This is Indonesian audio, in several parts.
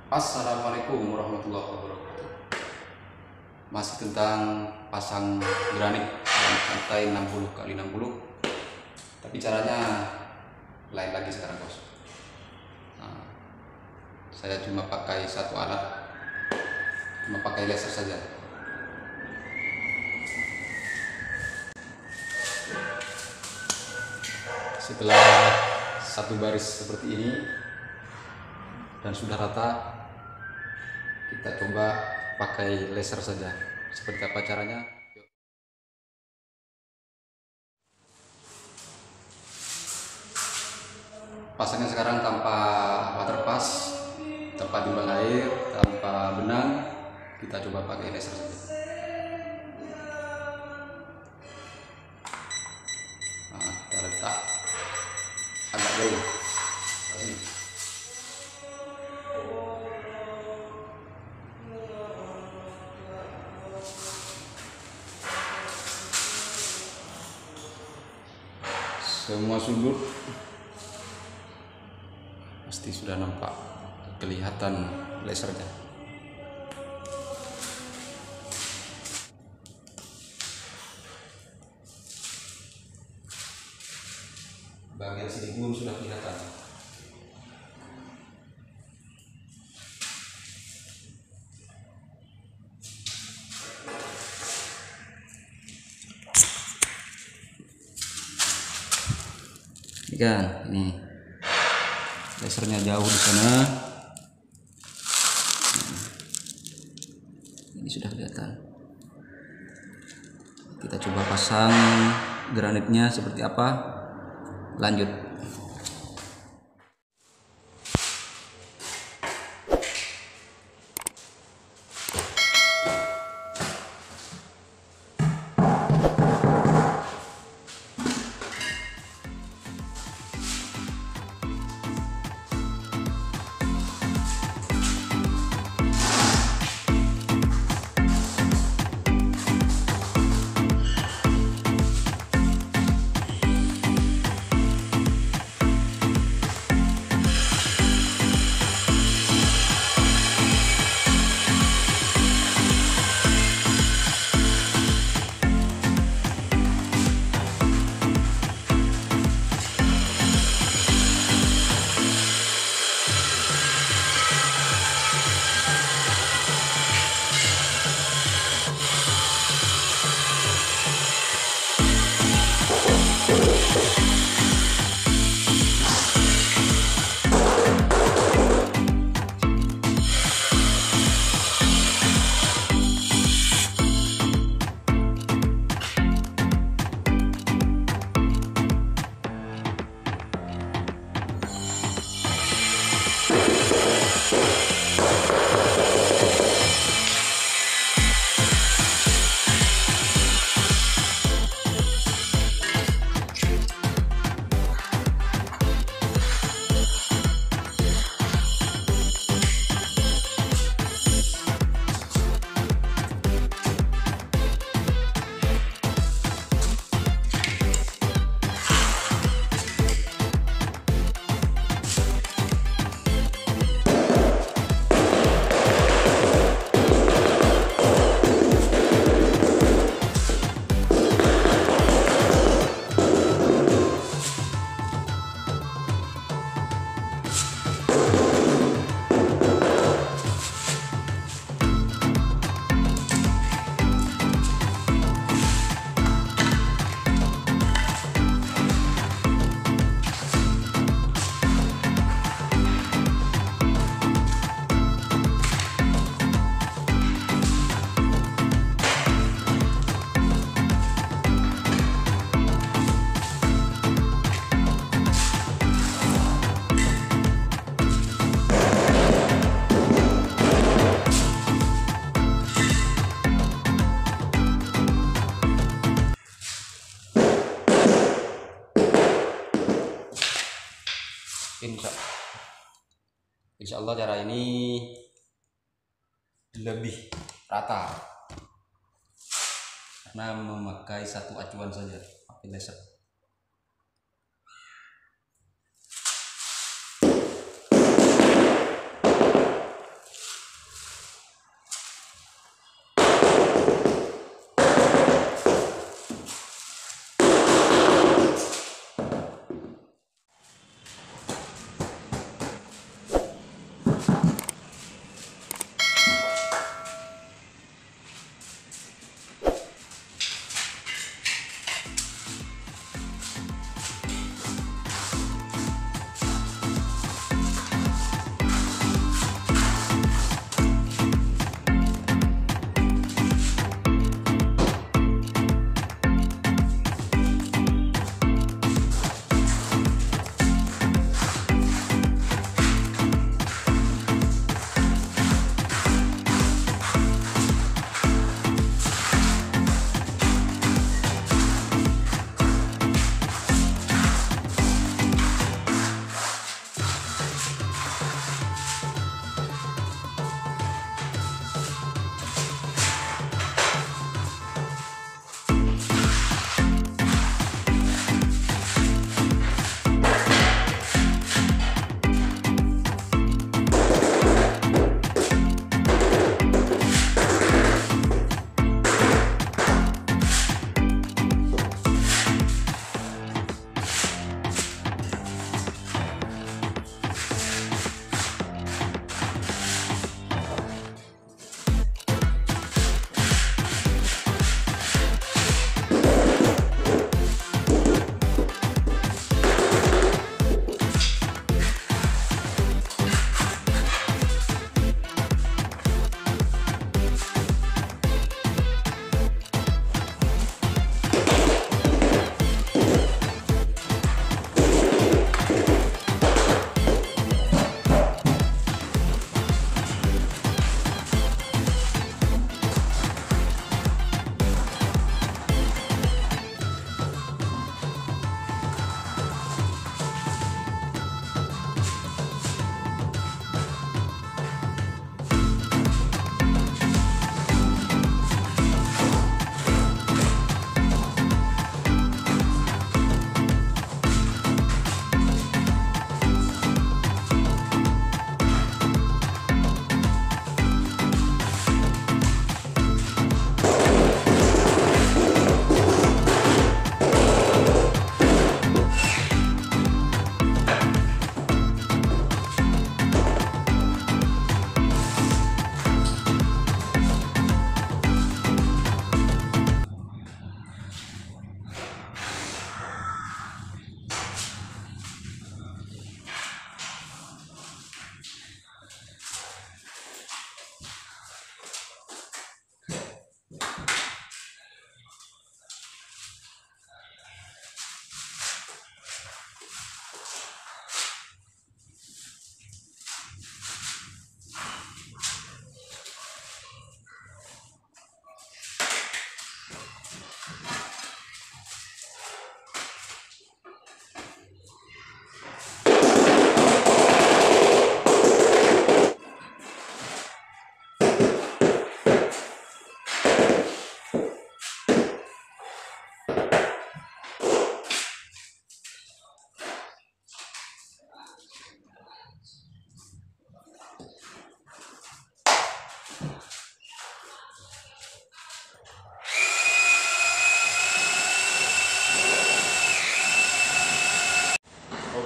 Assalamualaikum warahmatullahi wabarakatuh. Masih tentang pasang granit lantai 60x60, tapi caranya lain lagi sekarang, bos. Saya cuma pakai satu alat, cuma pakai laser saja. Setelah satu baris seperti ini dan sudah rata, kita coba pakai laser saja. Seperti apa caranya? Pasangnya sekarang tanpa waterpas, tanpa timbang air, tanpa benang. Kita coba pakai laser saja. Kita letak agak jauh. Semua sudut pasti sudah nampak kelihatan lasernya. Bagian sini pun sudah kelihatan. Kan ini lasernya jauh di sana, ini sudah kelihatan. Kita coba pasang granitnya seperti apa, lanjut. Insya Allah cara ini lebih rata karena memakai satu acuan saja, pakai laser.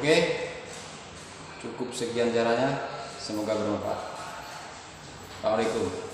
Oke, cukup sekian caranya. Semoga bermanfaat. Assalamualaikum.